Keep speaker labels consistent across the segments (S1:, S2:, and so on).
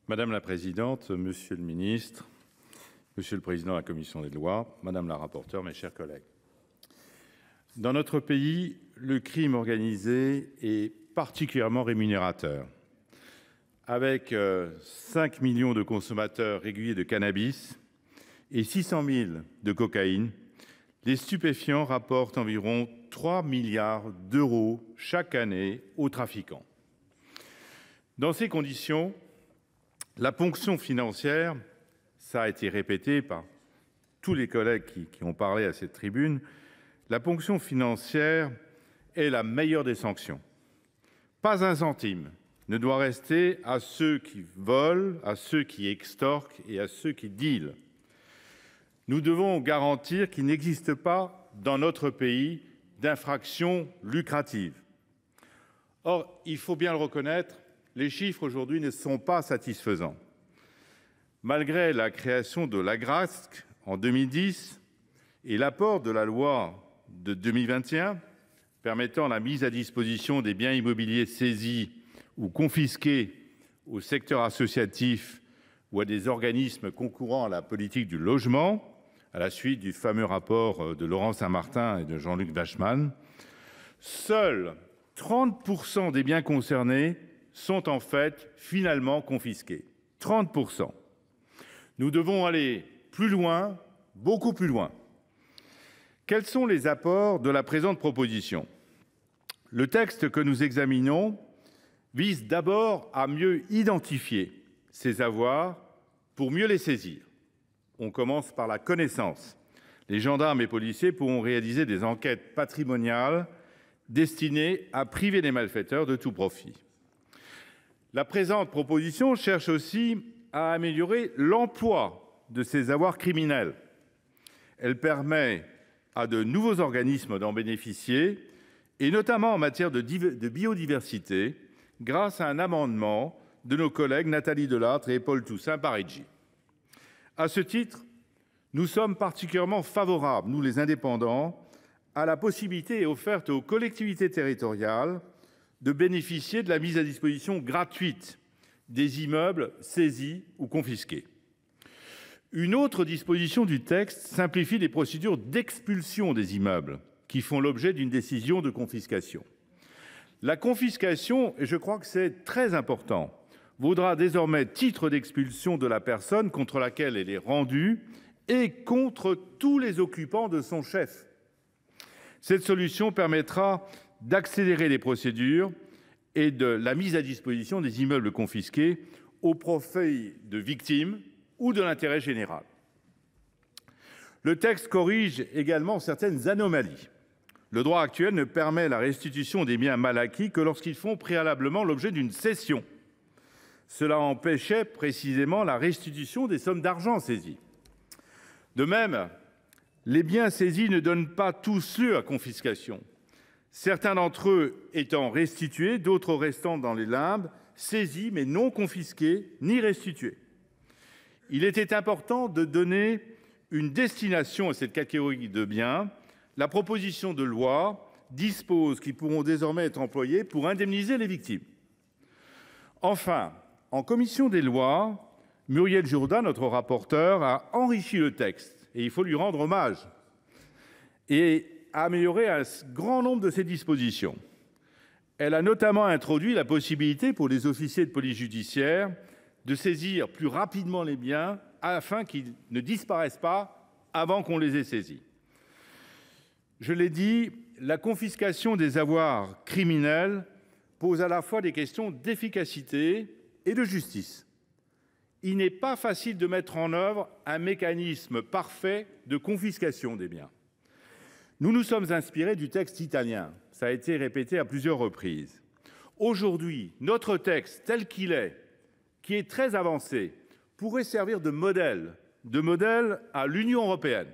S1: Madame la présidente, monsieur le ministre, monsieur le président de la commission des lois, madame la rapporteure, mes chers collègues. Dans notre pays, le crime organisé est particulièrement rémunérateur. Avec 5 millions de consommateurs réguliers de cannabis et 600 000 de cocaïne, les stupéfiants rapportent environ 3 milliards d'euros chaque année aux trafiquants. Dans ces conditions, la ponction financière, ça a été répété par tous les collègues qui ont parlé à cette tribune, la ponction financière est la meilleure des sanctions. Pas un centime ne doit rester à ceux qui volent, à ceux qui extorquent et à ceux qui dealent. Nous devons garantir qu'il n'existe pas dans notre pays d'infractions lucratives. Or, il faut bien le reconnaître, les chiffres aujourd'hui ne sont pas satisfaisants. Malgré la création de l'Agrasc en 2010 et l'apport de la loi de 2021 permettant la mise à disposition des biens immobiliers saisis ou confisqués au secteur associatif ou à des organismes concourant à la politique du logement, à la suite du fameux rapport de Laurent Saint-Martin et de Jean-Luc Warsmann, seuls 30% des biens concernés sont en fait finalement confisqués. 30%. Nous devons aller plus loin, beaucoup plus loin. Quels sont les apports de la présente proposition ? Le texte que nous examinons vise d'abord à mieux identifier ces avoirs pour mieux les saisir. On commence par la connaissance. Les gendarmes et policiers pourront réaliser des enquêtes patrimoniales destinées à priver les malfaiteurs de tout profit. La présente proposition cherche aussi à améliorer l'emploi de ces avoirs criminels. Elle permet à de nouveaux organismes d'en bénéficier, et notamment en matière de biodiversité, grâce à un amendement de nos collègues Nathalie Delattre et Paul Toussaint Parigi. À ce titre, nous sommes particulièrement favorables, nous les indépendants, à la possibilité offerte aux collectivités territoriales de bénéficier de la mise à disposition gratuite des immeubles saisis ou confisqués. Une autre disposition du texte simplifie les procédures d'expulsion des immeubles qui font l'objet d'une décision de confiscation. La confiscation, et je crois que c'est très important, vaudra désormais titre d'expulsion de la personne contre laquelle elle est rendue et contre tous les occupants de son chef. Cette solution permettra d'accélérer les procédures et de la mise à disposition des immeubles confisqués au profit de victimes ou de l'intérêt général. Le texte corrige également certaines anomalies. Le droit actuel ne permet la restitution des biens mal acquis que lorsqu'ils font préalablement l'objet d'une cession. Cela empêchait précisément la restitution des sommes d'argent saisies. De même, les biens saisis ne donnent pas tous lieu à confiscation. Certains d'entre eux étant restitués, d'autres restant dans les limbes, saisis mais non confisqués ni restitués. Il était important de donner une destination à cette catégorie de biens. La proposition de loi dispose qu'ils pourront désormais être employés pour indemniser les victimes. Enfin, en commission des lois, Muriel Jourda, notre rapporteure, a enrichi le texte, et il faut lui rendre hommage, et a amélioré un grand nombre de ses dispositions. Elle a notamment introduit la possibilité pour les officiers de police judiciaire de saisir plus rapidement les biens afin qu'ils ne disparaissent pas avant qu'on les ait saisis. Je l'ai dit, la confiscation des avoirs criminels pose à la fois des questions d'efficacité et de justice. Il n'est pas facile de mettre en œuvre un mécanisme parfait de confiscation des biens. Nous nous sommes inspirés du texte italien, ça a été répété à plusieurs reprises. Aujourd'hui, notre texte tel qu'il est, qui est très avancé, pourrait servir de modèle à l'Union européenne.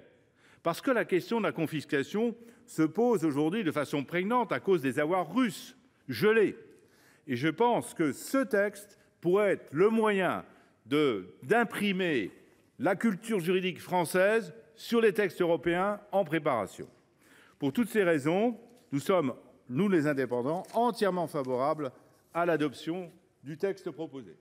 S1: Parce que la question de la confiscation se pose aujourd'hui de façon prégnante à cause des avoirs russes gelés. Et je pense que ce texte pourrait être le moyen d'imprimer la culture juridique française sur les textes européens en préparation. Pour toutes ces raisons, nous sommes, nous les indépendants, entièrement favorables à l'adoption du texte proposé.